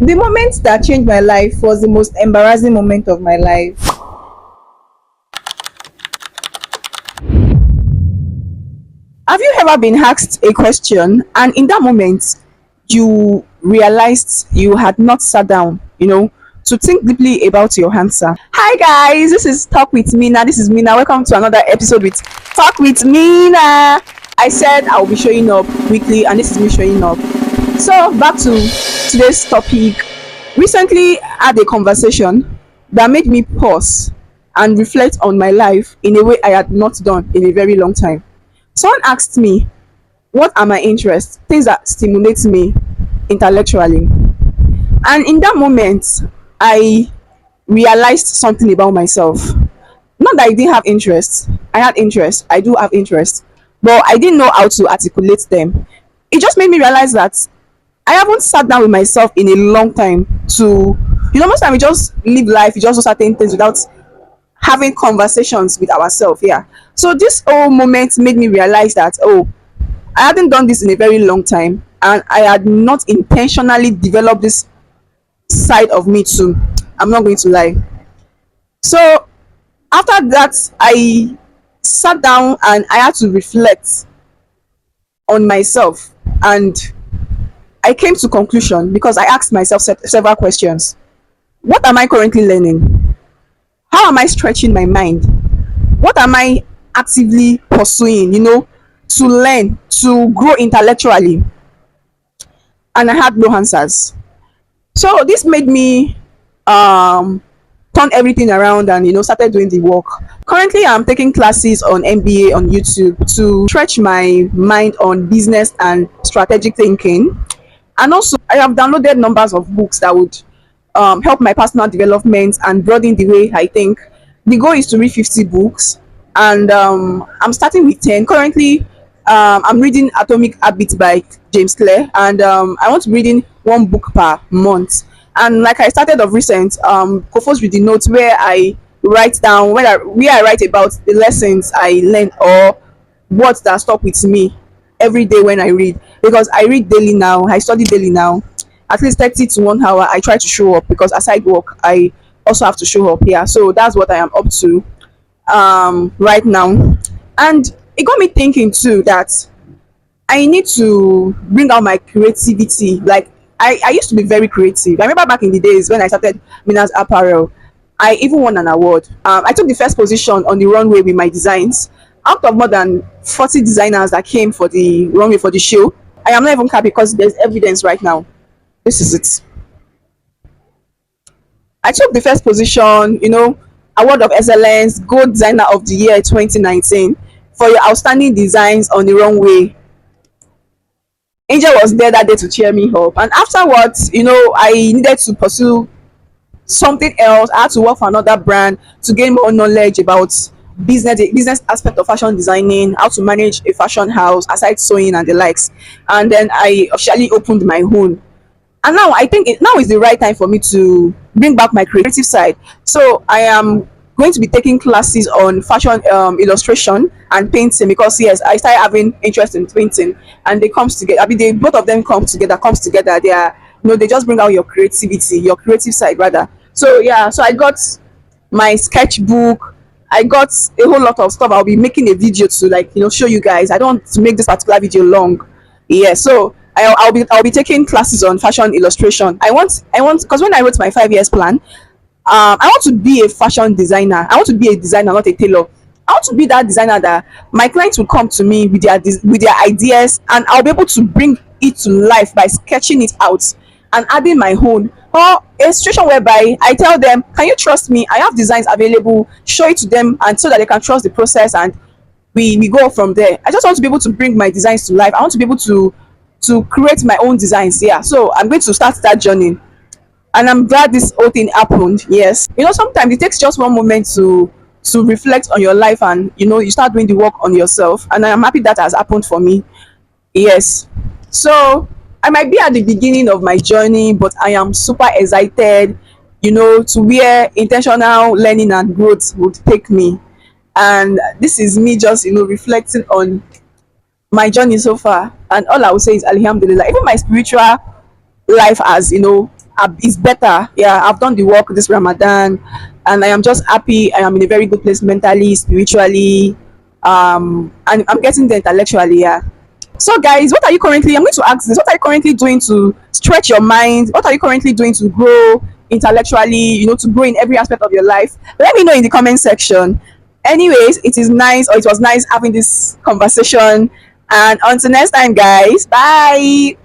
The moment that changed my life was the most embarrassing moment of my life. Have you ever been asked a question and in that moment you realized you had not sat down, to think deeply about your answer? Hi guys, this is Talk with Mina. This is Mina. Welcome to another episode with Talk with Mina. I said I'll be showing up weekly and this is me showing up. So back to today's topic. Recently I had a conversation that made me pause and reflect on my life in a way I had not done in a very long time. Someone asked me, what are my interests? Things that stimulate me intellectually. And in that moment, I realized something about myself. Not that I didn't have interests. I had interests. I do have interests. But I didn't know how to articulate them. It just made me realize that I haven't sat down with myself in a long time to, most time we just live life, we just do certain things without having conversations with ourselves. Yeah. So this whole moment made me realize that, I hadn't done this in a very long time and I had not intentionally developed this side of me too. I'm not going to lie. So after that, I sat down and I had to reflect on myself, and I came to conclusion because I asked myself several questions. What am I currently learning? How am I stretching my mind? What am I actively pursuing, to learn, to grow intellectually? And I had no answers. So this made me turn everything around and started doing the work. Currently I'm taking classes on MBA on YouTube to stretch my mind on business and strategic thinking. And also I have downloaded numbers of books that would help my personal development and broaden the way I think. The goal is to read 50 books, and I'm starting with 10. Currently, I'm reading Atomic Habits by James Clear, and I want to be reading one book per month. And like I started of recent, co-host with the notes where I write down where I write about the lessons I learned or words that stuck with me every day when I read, because I read daily now, I study daily now, at least 30 to 1 hour. I try to show up because aside work I also have to show up here. So that's what I am up to right now. And it got me thinking too that I need to bring out my creativity. Like I used to be very creative. I remember back in the days when I started Mina's Apparel, I even won an award. I took the first position on the runway with my designs. Out of more than 40 designers that came for the runway for the show, I am not even happy because there's evidence right now. This is it. I took the first position, award of excellence, gold designer of the year 2019 for your outstanding designs on the runway. Angel was there that day to cheer me up, and afterwards, I needed to pursue something else. I had to work for another brand to gain more knowledge about business aspect of fashion designing, how to manage a fashion house aside sewing and the likes. And then I officially opened my own, and now I think now is the right time for me to bring back my creative side. So I am going to be taking classes on fashion illustration and painting, because yes, I started having interest in painting, and they comes together. I mean, they both of them comes together. They are, they just bring out your creativity, your creative side rather. So yeah, so I got my sketchbook. I got a whole lot of stuff. I'll be making a video to, like, show you guys. I don't want to make this particular video long. Yeah, so I'll be taking classes on fashion illustration. I want because when I wrote my 5 years plan, I want to be a fashion designer. I want to be a designer, not a tailor. I want to be that designer that my clients will come to me with their ideas, and I'll be able to bring it to life by sketching it out and adding my own. Or a situation whereby I tell them, can you trust me? I have designs available, show it to them, and so that they can trust the process, and we go from there. I just want to be able to bring my designs to life. I want to be able to create my own designs. Yeah, so I'm going to start that journey, and I'm glad this whole thing happened. Yes, sometimes it takes just one moment to reflect on your life, and you start doing the work on yourself, and I'm happy that has happened for me. Yes. So I might be at the beginning of my journey, but I am super excited, to where intentional learning and growth would take me. And this is me just, reflecting on my journey so far. And all I will say is Alhamdulillah. Even my spiritual life has, is better. Yeah, I've done the work this Ramadan, and I am just happy. I am in a very good place mentally, spiritually, and I'm getting there intellectually. Yeah. So, guys, what are you currently? I'm going to ask this. What are you currently doing to stretch your mind? What are you currently doing to grow intellectually? To grow in every aspect of your life. Let me know in the comment section. Anyways, it was nice having this conversation. And until next time, guys. Bye.